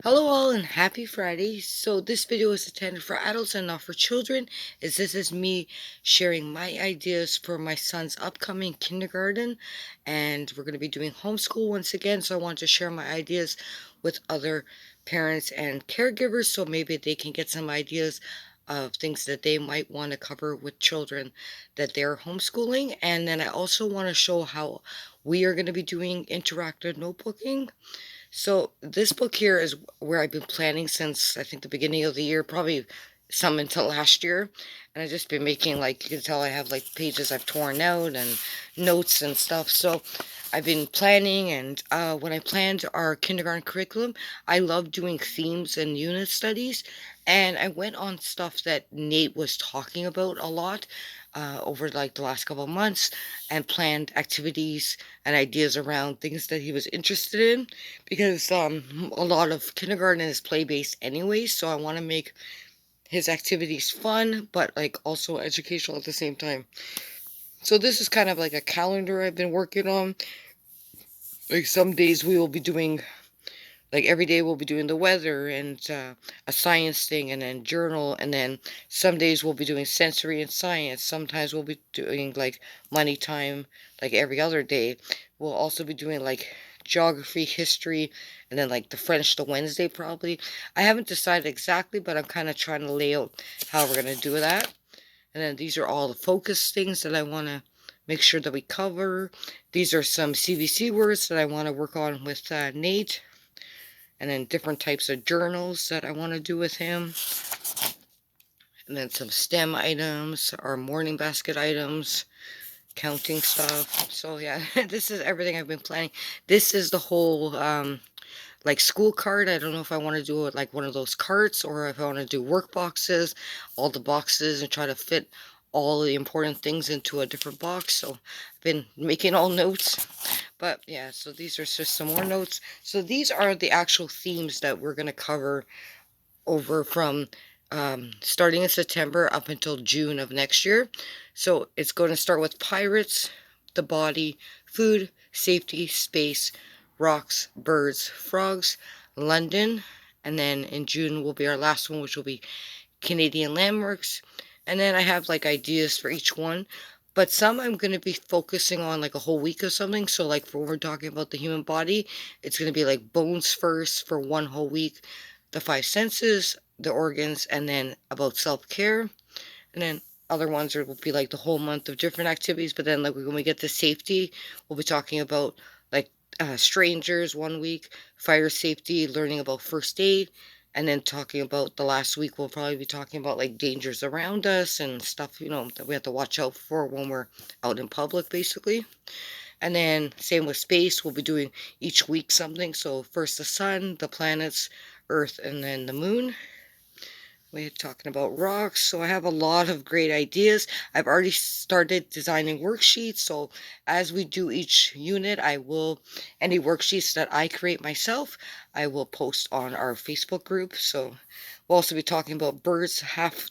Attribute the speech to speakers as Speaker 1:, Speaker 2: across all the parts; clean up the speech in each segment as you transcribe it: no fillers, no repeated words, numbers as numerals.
Speaker 1: Hello all and happy Friday. So this video is intended for adults and not for children, as this is me sharing my ideas for my son's upcoming kindergarten, and we're going to be doing homeschool once again, so I want to share my ideas with other parents and caregivers so maybe they can get some ideas of things that they might want to cover with children that they're homeschooling. And then I also want to show how we are going to be doing interactive notebooking. So this book here is where I've been planning since I think the beginning of the year, probably some until last year. And I've just been making, like, you can tell I have like pages I've torn out and notes and stuff. So I've been planning, and when I planned our kindergarten curriculum, I love doing themes and unit studies. And I went on stuff that Nate was talking about a lot over like the last couple of months, and planned activities and ideas around things that he was interested in, because a lot of kindergarten is play based anyway, so I want to make his activities fun but like also educational at the same time. So this is kind of like a calendar I've been working on. Like some days we will be doing, like every day we'll be doing the weather and a science thing, and then journal, and then some days we'll be doing sensory and science. Sometimes we'll be doing like money time, like every other day. We'll also be doing like geography, history, and then like the French the Wednesday probably. I haven't decided exactly, but I'm kind of trying to lay out how we're going to do that. And then these are all the focus things that I want to make sure that we cover. These are some CVC words that I want to work on with Nate, and then different types of journals that I want to do with him, and then some STEM items or morning basket items, counting stuff. So yeah, this is everything I've been planning. This is the whole like school card. I don't know if I want to do it like one of those carts, or if I want to do work boxes, all the boxes, and try to fit all the important things into a different box. So I've been making all notes. But yeah, so these are just some more notes. So these are the actual themes that we're going to cover over from starting in September up until June of next year. So it's going to start with pirates, the body, food, safety, space, rocks, birds, frogs, London, and then in June will be our last one, which will be Canadian landmarks. And then I have like ideas for each one. But some I'm going to be focusing on like a whole week or something. So, like, for when we're talking about the human body, it's going to be like bones first for one whole week, the five senses, the organs, and then about self care. And then other ones will be like the whole month of different activities. But then, like, when we get to safety, we'll be talking about like strangers one week, fire safety, learning about first aid, and then talking about the last week, we'll probably be talking about like dangers around us and stuff, that we have to watch out for when we're out in public, basically. And then same with space, we'll be doing each week something. So first the sun, the planets, Earth, and then the moon. We're talking about rocks, so I have a lot of great ideas. I've already started designing worksheets, so as we do each unit, any worksheets that I create myself, I will post on our Facebook group. So we'll also be talking about birds.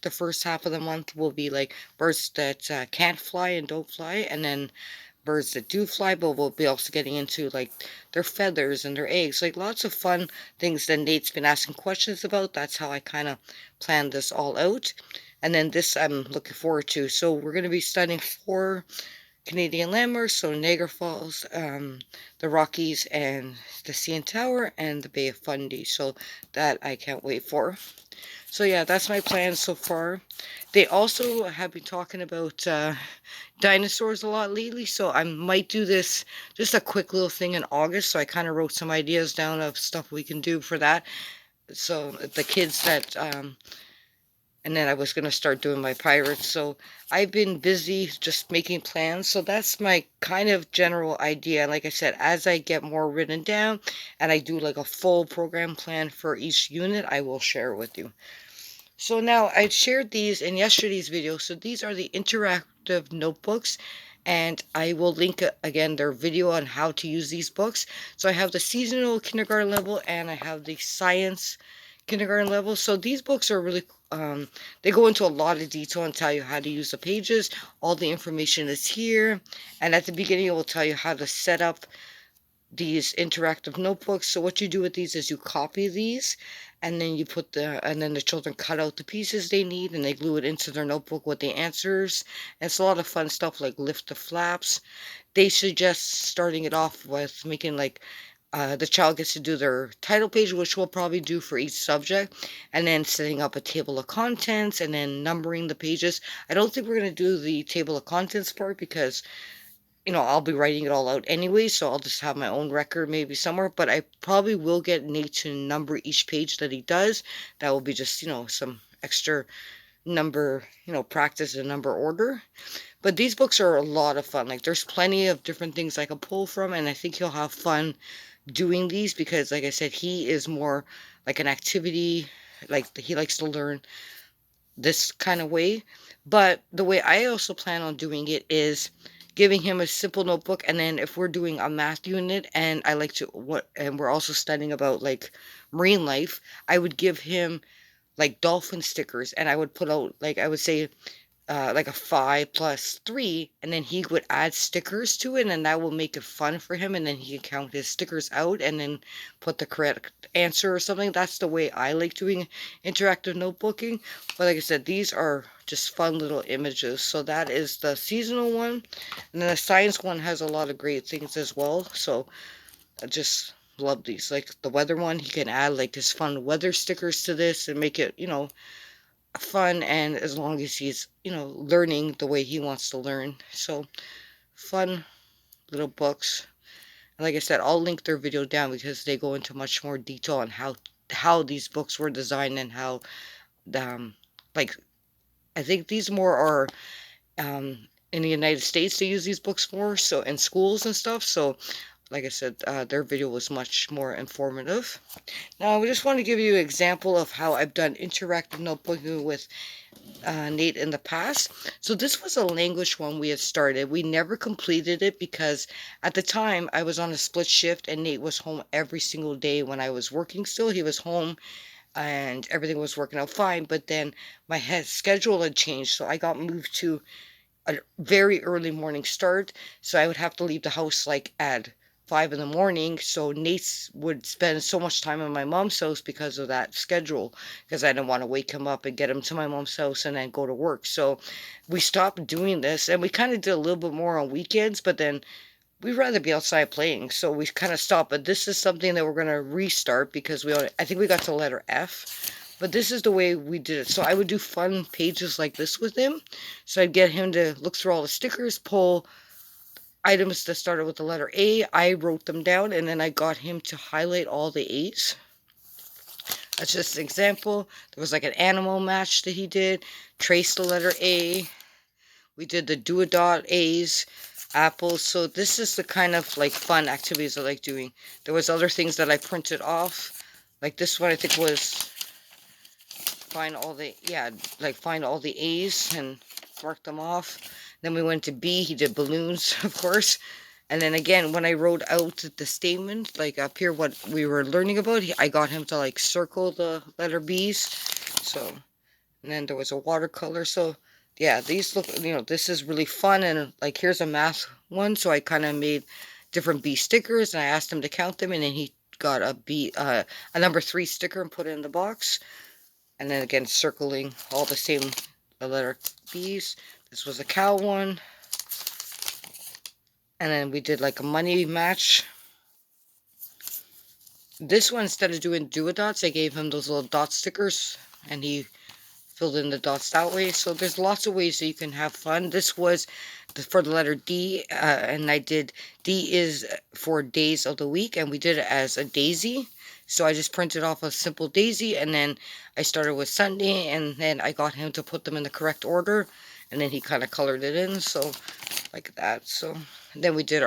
Speaker 1: The first half of the month will be like birds that can't fly and don't fly, and then birds that do fly, but we'll be also getting into like their feathers and their eggs, like lots of fun things that Nate's been asking questions about. That's how I kind of planned this all out. And then this I'm looking forward to. So we're going to be studying 4 Canadian landmarks, so Niagara Falls, the Rockies, and the CN Tower, and the Bay of Fundy. So that I can't wait for. So yeah, that's my plan so far. They also have been talking about dinosaurs a lot lately, so I might do this, just a quick little thing in August. So I kind of wrote some ideas down of stuff we can do for that. So the kids that and then I was going to start doing my pirates. So I've been busy just making plans. So that's my kind of general idea. And like I said, as I get more written down and I do like a full program plan for each unit, I will share with you. So now I shared these in yesterday's video. So these are the interactive notebooks, and I will link again their video on how to use these books. So I have the seasonal kindergarten level and I have the science kindergarten level. So these books are really they go into a lot of detail and tell you how to use the pages. All the information is here, and at the beginning it will tell you how to set up these interactive notebooks. So what you do with these is you copy these, and then and then the children cut out the pieces they need and they glue it into their notebook with the answers. And it's a lot of fun stuff like lift the flaps. They suggest starting it off with making like the child gets to do their title page, which we'll probably do for each subject, and then setting up a table of contents and then numbering the pages. I don't think we're going to do the table of contents part because I'll be writing it all out anyway, so I'll just have my own record maybe somewhere. But I probably will get Nate to number each page that he does. That will be just, some extra number, practice and number order. But these books are a lot of fun. Like, there's plenty of different things I can pull from, and I think he'll have fun doing these because, like I said, he is more like an activity, like, he likes to learn this kind of way. But the way I also plan on doing it is giving him a simple notebook, and then if we're doing a math unit and we're also studying about like marine life, I would give him like dolphin stickers, and I would put out, like, I would say like a 5 plus 3, and then he would add stickers to it, and that will make it fun for him, and then he can count his stickers out and then put the correct answer or something. That's the way I like doing interactive notebooking. But like I said, these are just fun little images. So that is the seasonal one, and then the science one has a lot of great things as well. So I just love these. Like the weather one, he can add like his fun weather stickers to this and make it, fun, and as long as he's learning the way he wants to learn. So fun little books. And like I said, I'll link their video down because they go into much more detail on how these books were designed and how um like I think these more are in the United States they use these books more, so in schools and stuff. So like I said, their video was much more informative. Now I just want to give you an example of how I've done interactive notebooking with Nate in the past. So this was a language one we had started. We never completed it because at the time I was on a split shift and Nate was home every single day when I was working still. He was home and everything was working out fine. But then my schedule had changed. So I got moved to a very early morning start. So I would have to leave the house like at 5 in the morning. So Nate would spend so much time in my mom's house because of that schedule, because I didn't want to wake him up and get him to my mom's house and then go to work. So we stopped doing this, and we kind of did a little bit more on weekends, but then we'd rather be outside playing. So we kind of stopped. But this is something that we're going to restart because I think we got to letter F. But this is the way we did it. So I would do fun pages like this with him. So I'd get him to look through all the stickers, pull items that started with the letter A. I wrote them down, and then I got him to highlight all the A's. That's just an example. There was like an animal match that he did. Trace the letter A. We did the do a dot A's, apples. So this is the kind of like fun activities I like doing. There was other things that I printed off. Like this one I think was find all the A's and mark them off. Then we went to B. He did balloons, of course. And then again, when I wrote out the statement, like up here, what we were learning about, I got him to like circle the letter B's. So, and then there was a watercolor. So, yeah, these look, this is really fun. And like, here's a math one. So I kind of made different B stickers, and I asked him to count them. And then he got a number 3 sticker and put it in the box. And then again, circling all the letter B's. This was a cow one. And then we did like a money match. This one, instead of doing do-a-dots, I gave him those little dot stickers, and he filled in the dots that way. So there's lots of ways that you can have fun. This was for the letter D, and I did, D is for days of the week, and we did it as a daisy. So I just printed off a simple daisy, and then I started with Sunday, and then I got him to put them in the correct order, and then he kind of colored it in, so like that. So then we did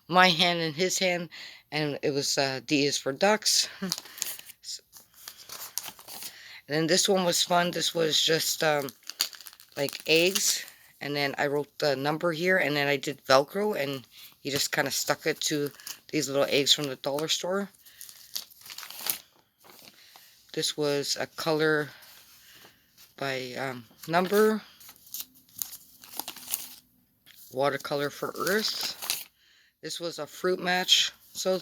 Speaker 1: my hand and his hand, and it was D is for ducks. And then this one was fun. This was just like eggs, and then I wrote the number here, and then I did Velcro, and he just kind of stuck it to these little eggs from the dollar store. This was a color by number, watercolor for Earth. This was a fruit match. So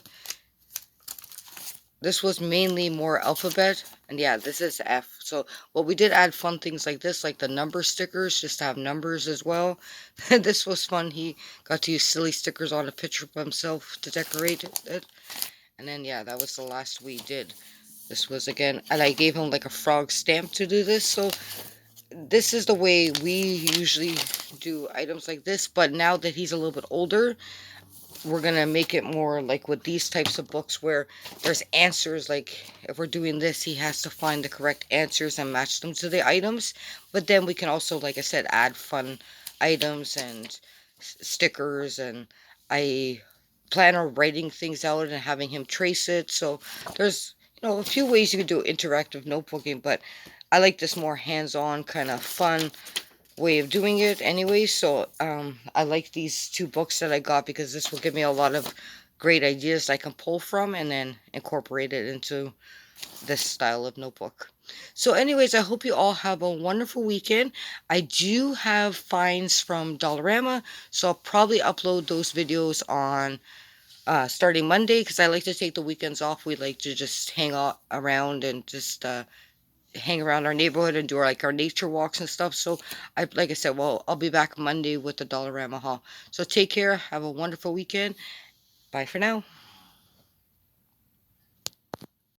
Speaker 1: this was mainly more alphabet, and yeah, this is F. So, well, we did add fun things like this, like the number stickers, just to have numbers as well. This was fun. He got to use silly stickers on a picture of himself to decorate it. And then, yeah, that was the last we did. This was again, and I gave him like a frog stamp to do this. So, this is the way we usually do items like this. But now that he's a little bit older, we're gonna make it more like with these types of books where there's answers. Like if we're doing this, he has to find the correct answers and match them to the items. But then we can also, like I said, add fun items and stickers. And I plan on writing things out and having him trace it. So there's, a few ways you can do interactive notebooking, but I like this more hands-on kind of fun way of doing it anyway. So I like these two books that I got because this will give me a lot of great ideas I can pull from and then incorporate it into this style of notebook. So anyways, I hope you all have a wonderful weekend. I do have finds from Dollarama, so I'll probably upload those videos on starting Monday, because I like to take the weekends off. We like to just hang out around and just hang around our neighborhood and do our nature walks and stuff. So like I said, well, I'll be back Monday with the Dollarama haul. So take care, have a wonderful weekend. Bye for now.